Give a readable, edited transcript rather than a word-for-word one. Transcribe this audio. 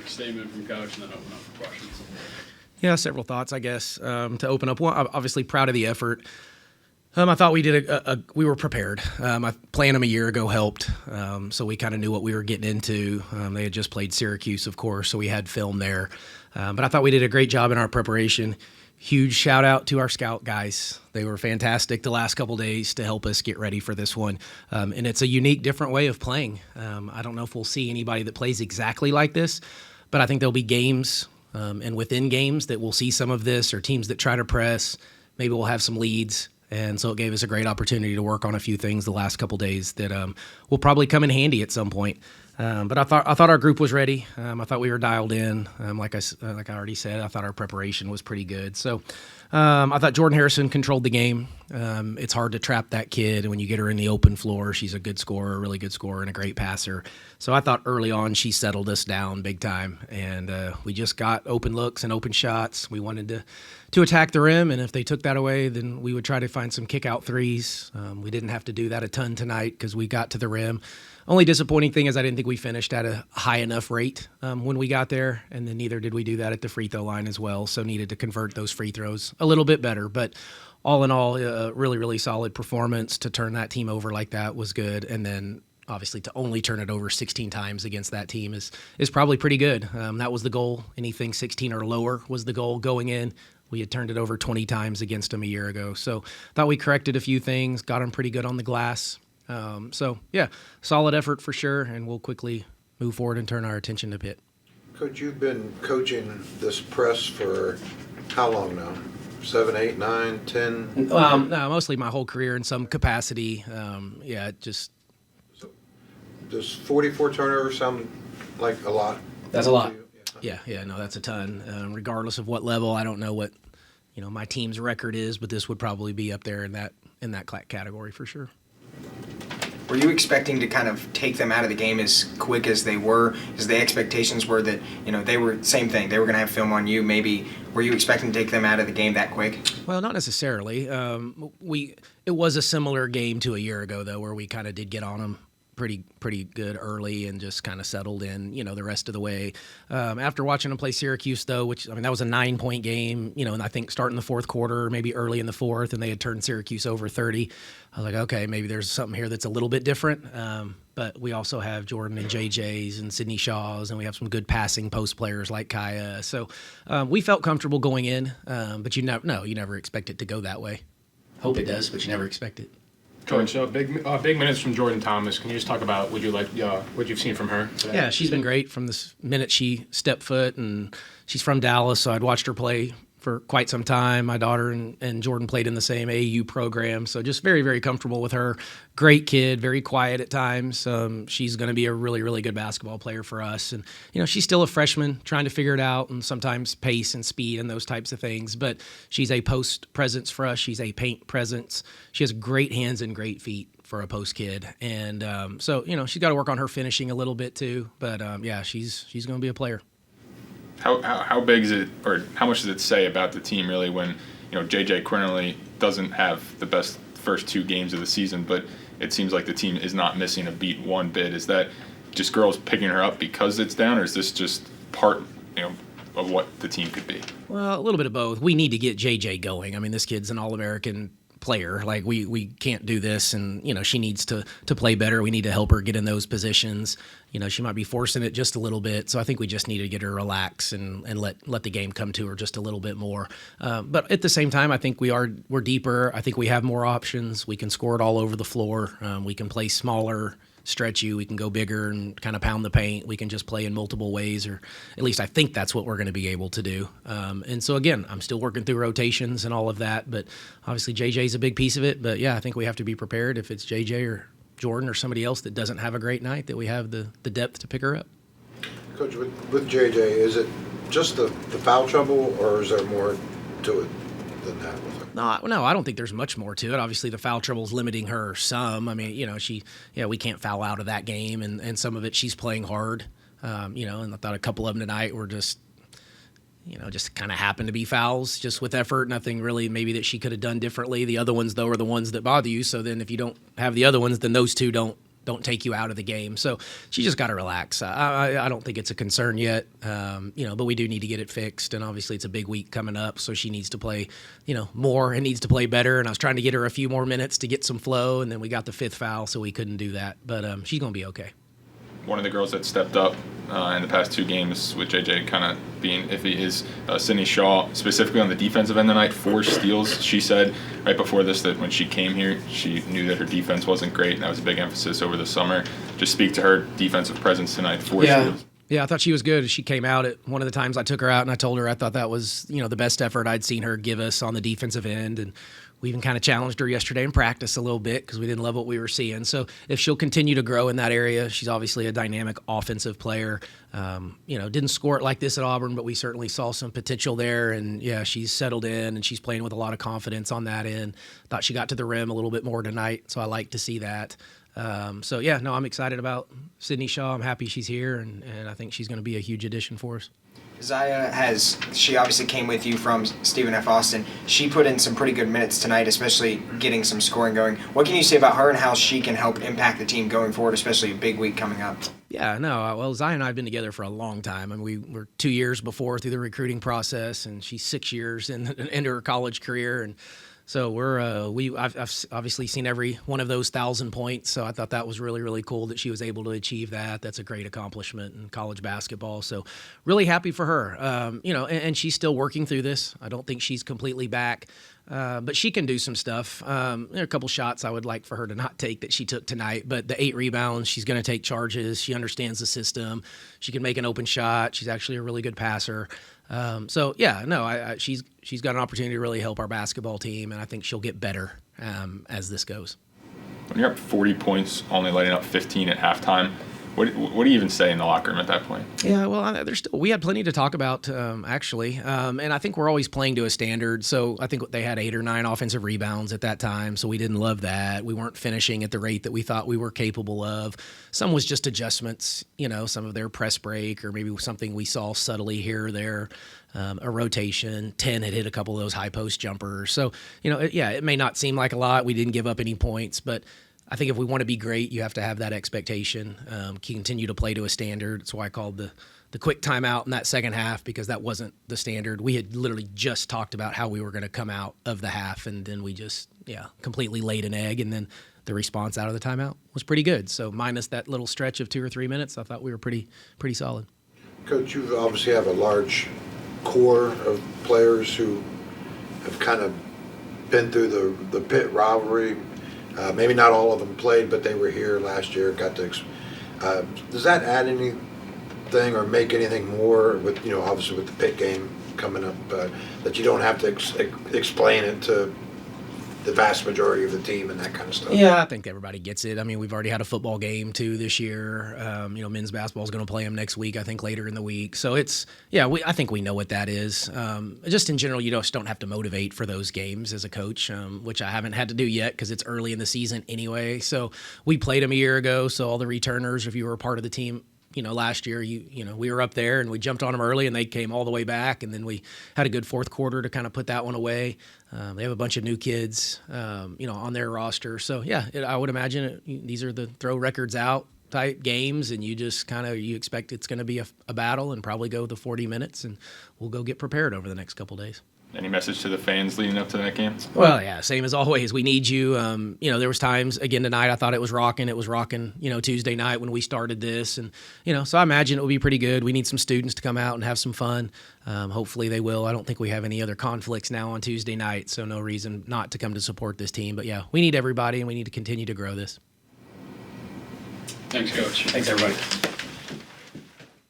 statement from Coach and then open up for questions. Yeah, several thoughts, I guess, to open up. One, I'm obviously proud of the effort. I thought we did we were prepared. Playing them a year ago helped, so we kind of knew what we were getting into. They had just played Syracuse, of course, so we had film there. But I thought we did a great job in our preparation. Huge shout out to our scout guys. They were fantastic the last couple days to help us get ready for this one. And it's a unique, different way of playing. I don't know if we'll see anybody that plays exactly like this, but I think there'll be games and within games that we'll see some of this, or teams that try to press. Maybe we'll have some leads. And so it gave us a great opportunity to work on a few things the last couple days that will probably come in handy at some point. But I thought our group was ready. I thought we were dialed in. Like I already said, I thought our preparation was pretty good. So I thought Jordan Harrison controlled the game. It's hard to trap that kid. And when you get her in the open floor, she's a good scorer, a really good scorer, and a great passer. So I thought early on she settled us down big time. And we just got open looks and open shots. We wanted to attack the rim, and if they took that away, then we would try to find some kick-out threes. We didn't have to do that a ton tonight because we got to the rim. Only disappointing thing is I didn't think we finished at a high enough rate when we got there, and then neither did we do that at the free throw line as well, so needed to convert those free throws a little bit better. But all in all, a really, really solid performance. To turn that team over like that was good, and then obviously to only turn it over 16 times against that team is probably pretty good. That was the goal. Anything 16 or lower was the goal going in. We had turned it over 20 times against them a year ago. So thought we corrected a few things, got them pretty good on the glass. So, yeah, solid effort for sure, and we'll quickly move forward and turn our attention to Pitt. Coach, you've been coaching this press for how long now? 7, 8, 9, 10? No, mostly my whole career in some capacity. Just... So, does 44 turnovers sound like a lot? That's a lot. Yeah, no, that's a ton. Regardless of what level, I don't know what my team's record is, but this would probably be up there in that category for sure. Were you expecting to kind of take them out of the game as quick as they were? As the expectations were that they were same thing. They were going to have film on you. Maybe were you expecting to take them out of the game that quick? Well, not necessarily. It was a similar game to a year ago though, where we kind of did get on them pretty good early and just kind of settled in, the rest of the way. After watching them play Syracuse, though, that was a 9-point game, and I think starting the fourth quarter, maybe early in the fourth, and they had turned Syracuse over 30. I was like, okay, maybe there's something here that's a little bit different. But we also have Jordan and JJ's and Sydney Shaw's, and we have some good passing post players like Kaya. So we felt comfortable going in, but you never expect it to go that way. Hope it does, but you never expect it. Coach, big minutes from Jordan Thomas. Can you just talk about what you've seen from her today? Yeah, she's been great from this minute she stepped foot, and she's from Dallas, so I'd watched her play for quite some time. My daughter and Jordan played in the same AAU program, so just very, very comfortable with her. Great kid, very quiet at times. She's going to be a really, really good basketball player for us. And, she's still a freshman trying to figure it out, and sometimes pace and speed and those types of things. But she's a post presence for us. She's a paint presence. She has great hands and great feet for a post kid. And so, she's got to work on her finishing a little bit too. But, she's going to be a player. How big is it, or how much does it say about the team really when JJ Quinn doesn't have the best first 2 games of the season, but it seems like the team is not missing a beat one bit? Is that just girls picking her up because it's down, or is this just part of what the team could be? Well, a little bit of both. We need to get JJ going. I mean, this kid's an All-American player. Like we can't do this, and she needs to play better. We need to help her get in those positions. She might be forcing it just a little bit, so I think we just need to get her relaxed and let the game come to her just a little bit more. But at the same time, I think we're deeper. I think we have more options. We can score it all over the floor. We can play smaller, stretch you. We can go bigger and kind of pound the paint. We can just play in multiple ways, or at least I think that's what we're going to be able to do. And so, again, I'm still working through rotations and all of that, but obviously JJ's a big piece of it. But, yeah, I think we have to be prepared if it's JJ or Jordan or somebody else that doesn't have a great night, that we have the depth to pick her up. Coach, with JJ, is it just the foul trouble, or is there more to it than that with her? No, I don't think there's much more to it. Obviously, the foul trouble's limiting her some. I mean, we can't foul out of that game, and some of it she's playing hard. And I thought a couple of them tonight were just kind of happened to be fouls, just with effort. Nothing really maybe that she could have done differently. The other ones, though, are the ones that bother you. So then if you don't have the other ones, then those two don't don't take you out of the game. So she just got to relax. I don't think it's a concern yet, but we do need to get it fixed. And obviously it's a big week coming up, so she needs to play, more and needs to play better. And I was trying to get her a few more minutes to get some flow, and then we got the 5th foul, so we couldn't do that. But she's going to be okay. One of the girls that stepped up in the past 2 games, with JJ kind of being iffy, is Sydney Shaw, specifically on the defensive end tonight. 4 steals. She said right before this that when she came here, she knew that her defense wasn't great, and that was a big emphasis over the summer. Just speak to her defensive presence tonight. 4 steals. Yeah, I thought she was good. She came out at one of the times I took her out, and I told her I thought that was, the best effort I'd seen her give us on the defensive end. And we even kind of challenged her yesterday in practice a little bit because we didn't love what we were seeing. So if she'll continue to grow in that area, she's obviously a dynamic offensive player. Didn't score it like this at Auburn, but we certainly saw some potential there. And, yeah, she's settled in, and she's playing with a lot of confidence on that end. Thought she got to the rim a little bit more tonight, so I like to see that. I'm excited about Sydney Shaw. I'm happy she's here, and I think she's going to be a huge addition for us. She obviously came with you from Stephen F. Austin. She put in some pretty good minutes tonight, especially getting some scoring going. What can you say about her and how she can help impact the team going forward, especially a big week coming up? Yeah, no, well, Zion and I have been together for a long time, and we were 2 years before through the recruiting process, and she's 6 years into her college career, and so I've obviously seen every one of those 1,000 points. So I thought that was really, really cool that she was able to achieve that. That's a great accomplishment in college basketball. So really happy for her. And she's still working through this. I don't think she's completely back. But she can do some stuff. There are a couple shots I would like for her to not take that she took tonight, but the 8 rebounds, she's going to take charges. She understands the system. She can make an open shot. She's actually a really good passer. She's got an opportunity to really help our basketball team, and I think she'll get better as this goes. When you're up 40 points, only letting up 15 at halftime, what do you even say in the locker room at that point? Yeah, well, we had plenty to talk about, actually. And I think we're always playing to a standard. So I think they had 8 or 9 offensive rebounds at that time, so we didn't love that. We weren't finishing at the rate that we thought we were capable of. Some was just adjustments, some of their press break or maybe something we saw subtly here or there, a rotation. 10 had hit a couple of those high post jumpers. So, it may not seem like a lot. We didn't give up any points, but I think if we want to be great, you have to have that expectation, continue to play to a standard. That's why I called the quick timeout in that second half, because that wasn't the standard. We had literally just talked about how we were going to come out of the half, and then we just, completely laid an egg, and then the response out of the timeout was pretty good. So minus that little stretch of 2 or 3 minutes, I thought we were pretty solid. Coach, you obviously have a large core of players who have kind of been through the Pitt rivalry. Maybe not all of them played, but they were here last year. Does that add anything or make anything more with, obviously with the Pitt game coming up, that you don't have to explain it to the vast majority of the team and that kind of stuff? Yeah, I think everybody gets it. I mean, we've already had a football game too this year. Men's basketball is going to play them next week, I think later in the week. So I think we know what that is. Just in general, you just don't have to motivate for those games as a coach, which I haven't had to do yet because it's early in the season anyway. So we played them a year ago. So all the returners, if you were a part of the team, last year, we were up there and we jumped on them early and they came all the way back. And then we had a good fourth quarter to kind of put that one away. They have a bunch of new kids, on their roster. So, I would imagine these are the throw records out type games, and you just you expect it's going to be a battle and probably go the 40 minutes, and we'll go get prepared over the next couple days. Any message to the fans leading up to that game? Well, yeah, same as always. We need you. There was times, again, tonight I thought it was rocking. It was rocking, Tuesday night when we started this. And, so I imagine it will be pretty good. We need some students to come out and have some fun. Hopefully they will. I don't think we have any other conflicts now on Tuesday night, so no reason not to come to support this team. But, we need everybody, and we need to continue to grow this. Thanks, Coach. Thanks, everybody.